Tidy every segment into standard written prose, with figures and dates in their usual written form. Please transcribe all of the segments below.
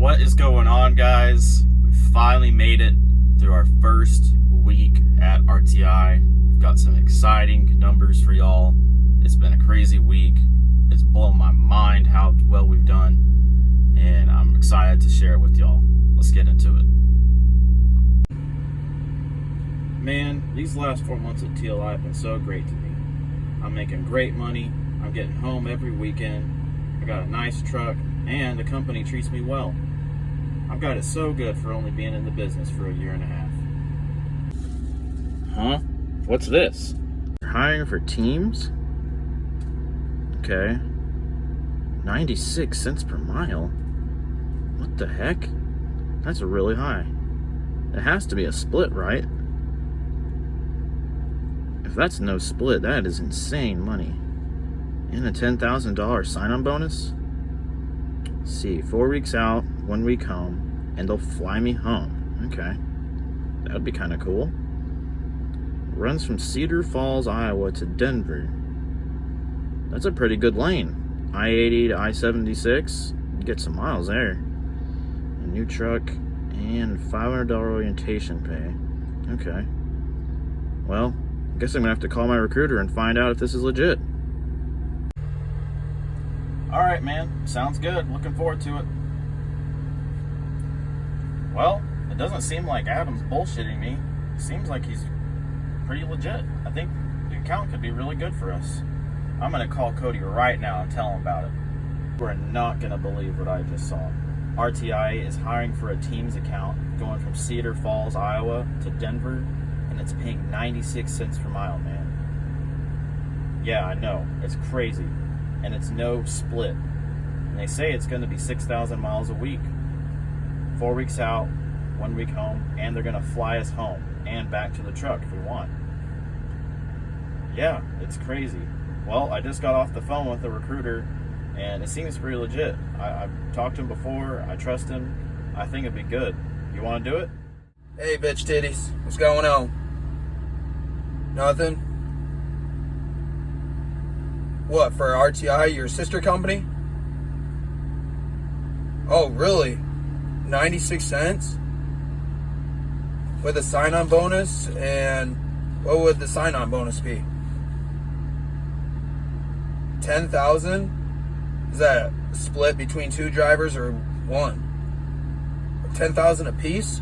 What is going on, guys? We finally made it through our first week at RTI. We've got some exciting numbers for y'all. It's been a crazy week. It's blown my mind how well we've done, and I'm excited to share it with y'all. Let's get into it. Man, these last 4 months at TLI have been so great to me. I'm making great money. I'm getting home every weekend. I got a nice truck, and the company treats me well. I've got it so good for only being in the business for a year and a half. Huh? What's this? You're hiring for teams? Okay. 96 cents per mile? What the heck? That's really high. It has to be a split, right? If that's no split, that is insane money. And a $10,000 sign-on bonus? Let's see, 4 weeks out, 1 week home, and they'll fly me home. Okay. That would be kind of cool. Runs from Cedar Falls, Iowa to Denver. That's a pretty good lane. I-80 to I-76. Get some miles there. A new truck and $500 orientation pay. Okay. Well, I guess I'm gonna have to call my recruiter and find out if this is legit. All right, man. Sounds good. Looking forward to it. Well, it doesn't seem like Adam's bullshitting me. It seems like he's pretty legit. I think the account could be really good for us. I'm gonna call Cody right now and tell him about it. We're not gonna believe what I just saw. RTI is hiring for a Teams account going from Cedar Falls, Iowa to Denver, and it's paying 96 cents per mile, man. Yeah, I know. It's crazy. And it's no split. And they say it's going to be 6,000 miles a week. 4 weeks out, 1 week home, and they're going to fly us home and back to the truck if we want. Yeah, it's crazy. Well, I just got off the phone with the recruiter, and it seems pretty legit. I've talked to him before. I trust him. I think it'd be good. You want to do it? Hey, bitch titties. What's going on? Nothing? What, for RTI, your sister company? Oh, really? 96 cents? With a sign-on bonus? And what would the sign-on bonus be? 10,000? Is that a split between two drivers or one? 10,000 a piece?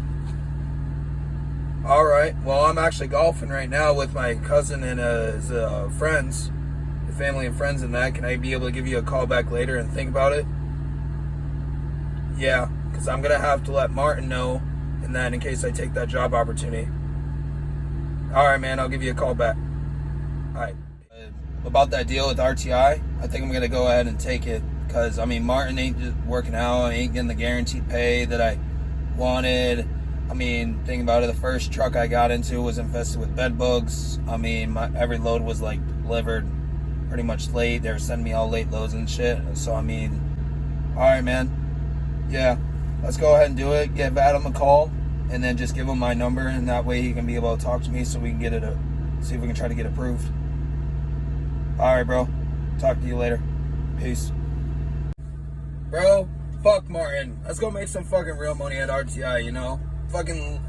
All right. Well, I'm actually golfing right now with my cousin and his friends, family and friends and that. Can I be able to give you a call back later and think about it? Yeah, because I'm going to have to let Martin know in that in case I take that job opportunity. All right, man. I'll give you a call back. All right. About that deal with RTI, I think I'm going to go ahead and take it because, I mean, Martin ain't just working out. I ain't getting the guaranteed pay that I wanted. I mean, think about it. The first truck I got into was infested with bed bugs. I mean, every load was like delivered pretty much late. They were sending me all late loads and shit. So, I mean, all right, man. Yeah, let's go ahead and do it. Give Adam a call and then just give him my number. And that way he can be able to talk to me so we can get it, see if we can try to get approved. All right, bro. Talk to you later. Peace. Bro, fuck Martin. Let's go make some fucking real money at RTI, you know? Fucking,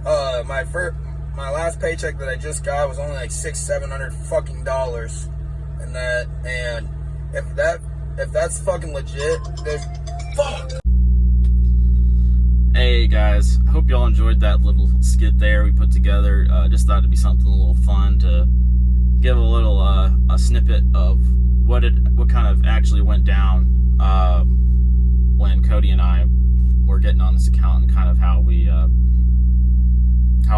my last paycheck that I just got was only like $600-700 fucking dollars. And if that's fucking legit, there's fuck. Hey guys, hope y'all enjoyed that little skit there we put together. Just thought it'd be something a little fun to give a little a snippet of what kind of actually went down when Cody and I were getting on this account, and kind of how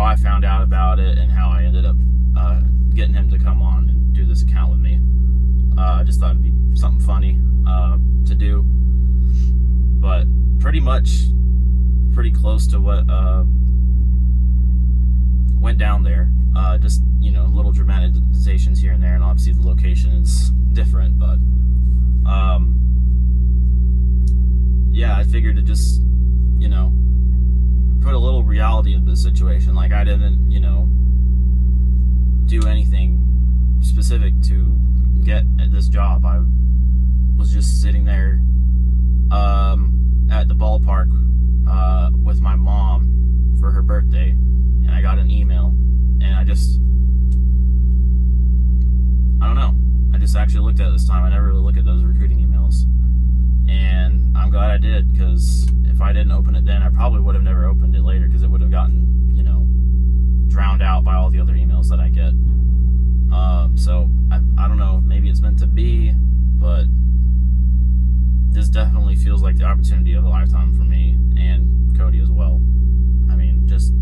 I found out about it and how I ended up getting him to come on and do this account with me. I just thought it'd be something funny to do, but pretty close to what went down there. Just, you know, little dramatizations here and there, and obviously the location is different, but yeah, I figured to just, you know, put a little reality into the situation. Like, I didn't, you know, do anything specific to get this job. I was just sitting there at the ballpark I did, because if I didn't open it then, I probably would have never opened it later, because it would have gotten, you know, drowned out by all the other emails that I get. So I don't know, maybe it's meant to be, but this definitely feels like the opportunity of a lifetime for me and Cody as well. I mean, just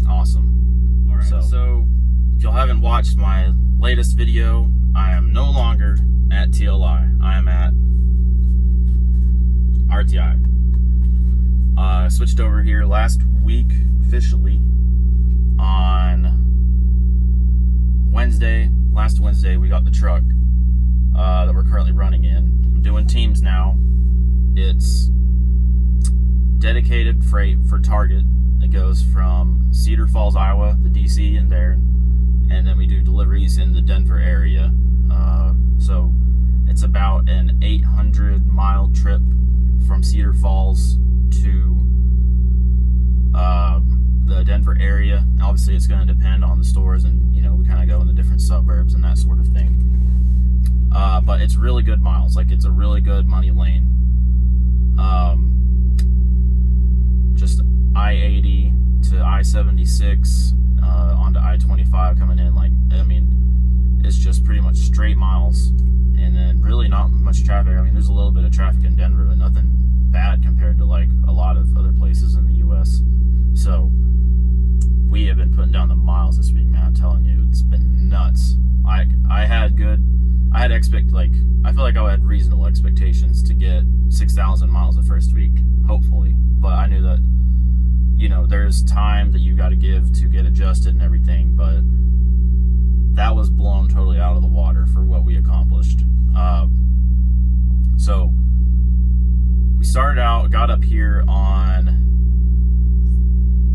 awesome. All right, so if y'all haven't watched my latest video, I am no longer at TLI. I am at RTI. I switched over here last week officially on Wednesday. Last Wednesday we got the truck that we're currently running in. I'm doing teams now. It's dedicated freight for Target. It goes from Cedar Falls, Iowa, the DC, and there, and then we do deliveries in the Denver area. So it's about an 800-mile trip from Cedar Falls to the Denver area. Obviously, it's going to depend on the stores, and you know, we kind of go in the different suburbs and that sort of thing. But it's really good miles. Like, it's a really good money lane. Just I-80 to I-76 onto I-25 coming in. Like, I mean, it's just pretty much straight miles, and then really not much traffic. I mean, there's a little bit of traffic in Denver, but nothing bad compared to like a lot of other places in the U.S. So we have been putting down the miles this week, man. I'm telling you, it's been nuts. I feel like I had reasonable expectations to get 6,000 miles the first week, hopefully. But I knew that, you know, there's time that you got to give to get adjusted and everything. But that was blown totally out of the water for what we accomplished. So we started out, got up here on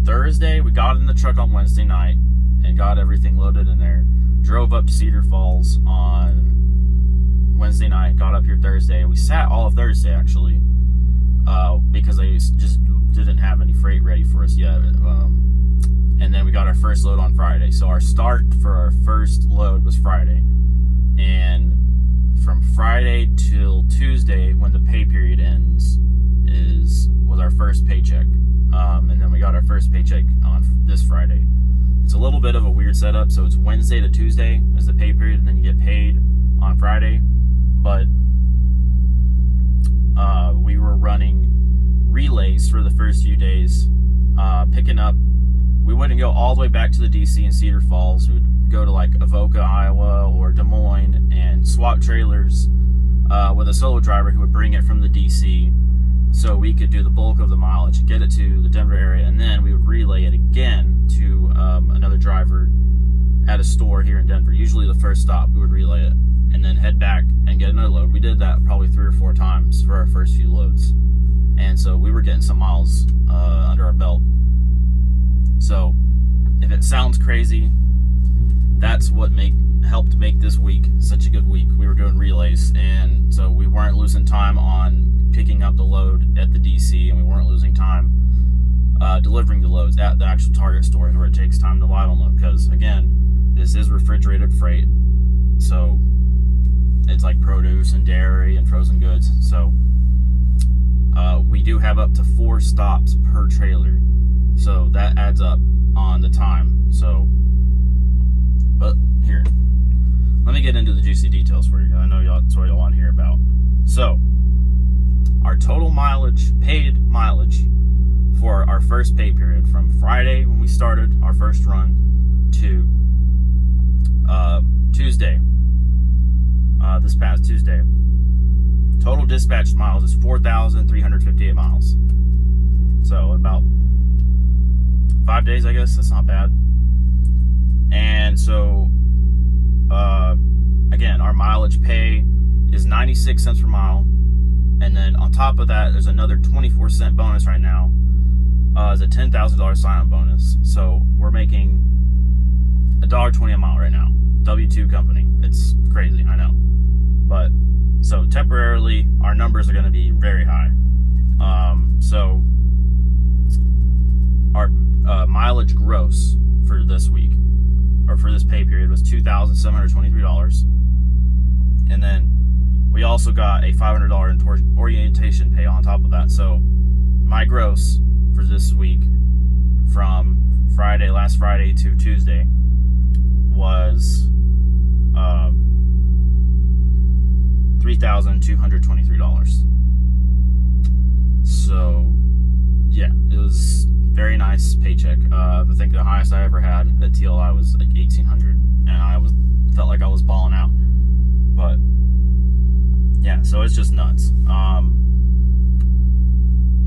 Thursday. We got in the truck on Wednesday night and got everything loaded in there. Drove up to Cedar Falls on Wednesday night, got up here Thursday. We sat all of Thursday, actually, because I just didn't have any freight ready for us yet. And then we got our first load on Friday. So our start for our first load was Friday. And from Friday till Tuesday, when the pay period ends, was our first paycheck. And then we got our first paycheck on this Friday. It's a little bit of a weird setup. So it's Wednesday to Tuesday is the pay period, and then you get paid on Friday. But we were running relays for the first few days, picking up. We wouldn't go all the way back to the DC in Cedar Falls. We would go to like Avoca, Iowa, or Des Moines and swap trailers with a solo driver who would bring it from the DC, so we could do the bulk of the mileage, get it to the Denver area, and then we would relay it again to another driver at a store here in Denver. Usually the first stop, we would relay it and then head back and get another load. We did that probably 3 or 4 times for our first few loads, and so we were getting some miles under our belt. So if it sounds crazy, that's what helped make this week such a good week. We were doing relays, and so we weren't losing time on picking up the load at the DC, and we weren't losing time delivering the loads at the actual Target stores where it takes time to live unload, because again, this is refrigerated freight, so it's like produce and dairy and frozen goods. So we do have up to 4 stops per trailer, so that adds up on the time. So, but here, let me get into the juicy details for you. I know that's what y'all want to hear about. So, our total mileage, paid mileage, for our first pay period from Friday when we started our first run to Tuesday, this past Tuesday, total dispatched miles is 4,358 miles. So about 5 days, I guess. That's not bad. And so, again, our mileage pay is 96 cents per mile. And then on top of that, there's another 24-cent bonus right now. It's a $10,000 sign-on bonus. So we're making $1.20 a mile right now. W-2 company. It's crazy, I know. But so temporarily, our numbers are going to be very high. So our mileage gross for this week, or for this pay period, was $2,723. And then we also got a $500 top of that. So my gross for this week from last Friday to Tuesday was $3,223. So yeah, it was very nice paycheck. I think the highest I ever had at TLI was like $1,800, and I felt like I was balling out. But yeah, so it's just nuts.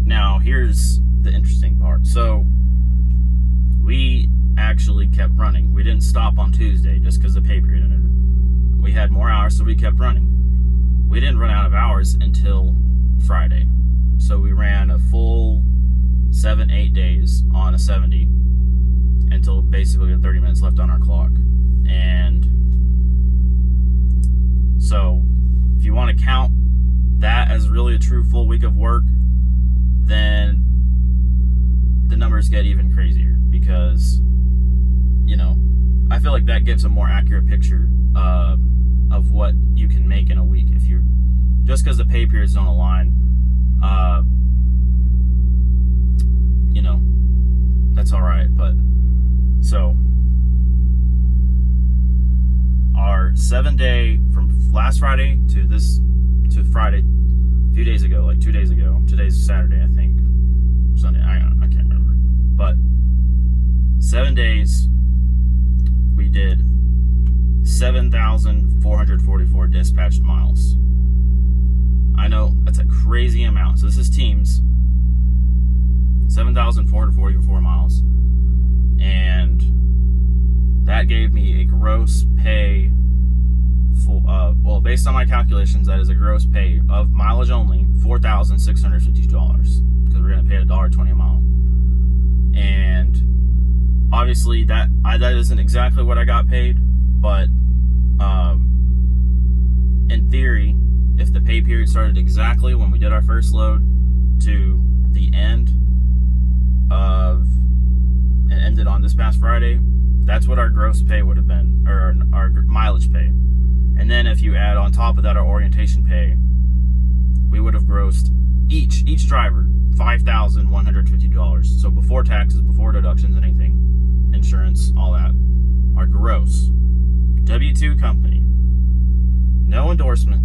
Now here's the interesting part. So we actually kept running. We didn't stop on Tuesday just because the pay period ended. We had more hours, so we kept running. We didn't run out of hours until Friday. So we ran a full 7-8 days on a 70 until basically the 30 minutes left on our clock. And so if you want to count that as really a true full week of work, then the numbers get even crazier, because, you know, I feel like that gives a more accurate picture of what you can make in a week. If you're, just because the pay periods don't align, you know, that's all right. But so our 7-day from last Friday to Friday, a few days ago, like 2 days ago. Today's Saturday, I think. Sunday, I can't remember. But 7 days, we did 7,444 dispatched miles. I know that's a crazy amount. So this is teams. 7,444 miles. And that gave me a gross pay for, well, based on my calculations, that is a gross pay of mileage only, $4,652, because we're going to pay $1.20 a mile. And obviously that isn't exactly what I got paid, but in theory, if the pay period started exactly when we did our first load to the end of, and ended on this past Friday, that's what our gross pay would have been, or our mileage pay. And then if you add on top of that our orientation pay, we would have grossed each driver $5,150. So before taxes, before deductions, anything, insurance, all that, our gross W-2 company, no endorsement,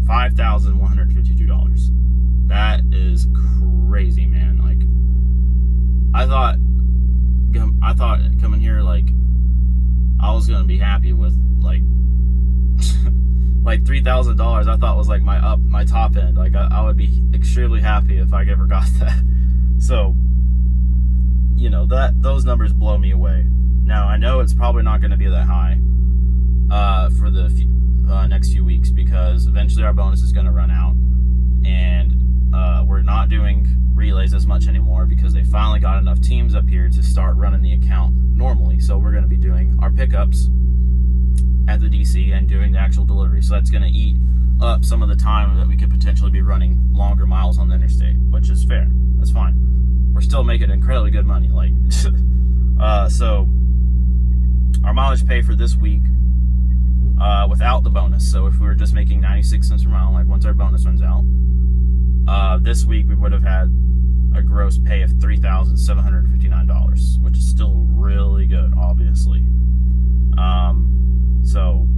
$5,152. That is crazy, man. Like, I thought coming here, like, I was gonna be happy with like like $3,000. I thought was like my top end. Like, I would be extremely happy if I ever got that. So, you know, those numbers blow me away. Now I know it's probably not going to be that high for the next few weeks, because eventually our bonus is going to run out, and we're not doing relays as much anymore because they finally got enough teams up here to start running the account normally. So we're going to be doing our pickups at the DC and doing the actual delivery. So that's going to eat up some of the time that we could potentially be running longer miles on the interstate, which is fair. That's fine. We're still making incredibly good money. Like, so our mileage pay for this week, without the bonus, so if we were just making 96 cents per mile, like once our bonus runs out, this week we would have had a gross pay of $3,759, which is still really good, obviously. So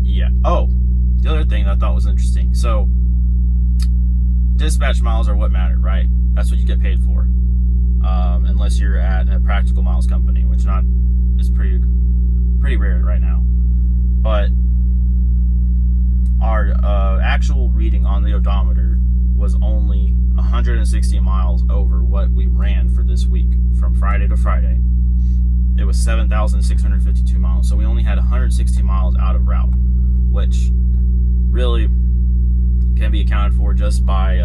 yeah. Oh, the other thing that I thought was interesting. So dispatch miles are what matter, right? That's what you get paid for. Unless you're at a practical miles company, which is pretty rare right now. But our actual reading on the odometer was only 160 miles over what we ran for this week from Friday to Friday. It was 7,652 miles. So we only had 160 miles out of route, which really can be accounted for just by,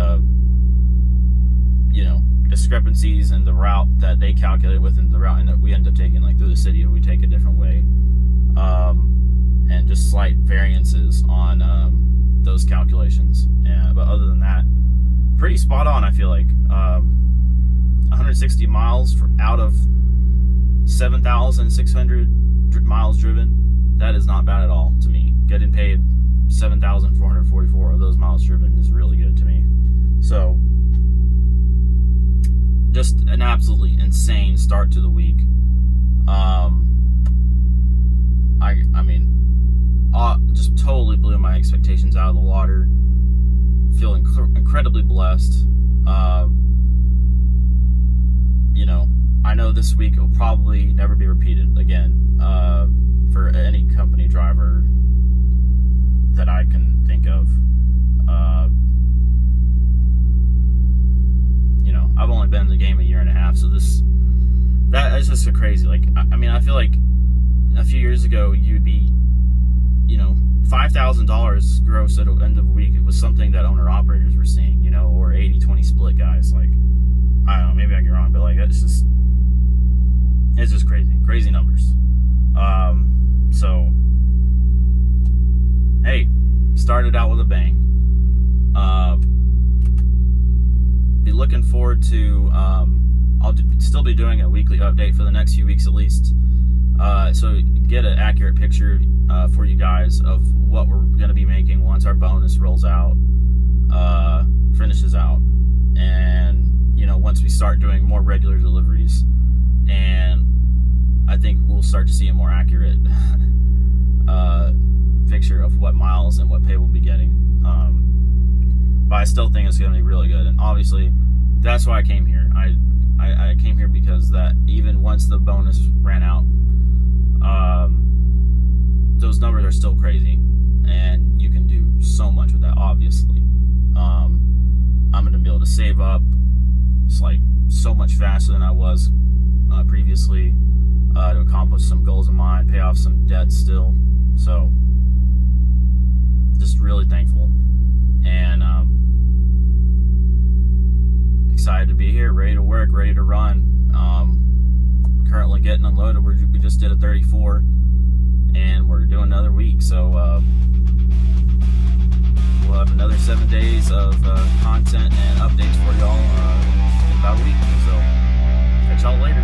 you know, discrepancies in the route that they calculate within the route and that we end up taking, like through the city, we take a different way, and just slight variances on those calculations. Yeah, but other than that, pretty spot on. I feel like 160 miles out of 7,600 miles driven, that is not bad at all to me. Getting paid 7,444 of those miles driven is really good to me. So, just an absolutely insane start to the week. Just totally blew my expectations out of the water. Feel incredibly blessed. I know this week will probably never be repeated again for any company driver that I can think of. I've only been in the game a year and a half, so that is just so crazy. Like, I feel like a few years ago you'd be, $5,000 gross at the end of the week. It was something that owner operators were seeing, or 80-20 split guys. Like, I don't know, maybe I get wrong, but like it's just crazy numbers. So hey, started out with a bang. Be looking forward to I'll still be doing a weekly update for the next few weeks at least, so get an accurate picture for you guys of what we're going to be making once our bonus rolls out, finishes out, and once we start doing more regular deliveries. And I think we'll start to see a more accurate picture of what miles and what pay we'll be getting. But I still think it's going to be really good. And obviously, that's why I came here. I came here because that even once the bonus ran out, those numbers are still crazy. And you can do so much with that, obviously. I'm going to be able to save up. It's like so much faster than I was previously, to accomplish some goals of mine, pay off some debt still. So just really thankful, and excited to be here, ready to work, ready to run. Currently getting unloaded. We just did a 34 and we're doing another week, so we'll have another 7 days of content and updates for y'all in about a week. So catch y'all later.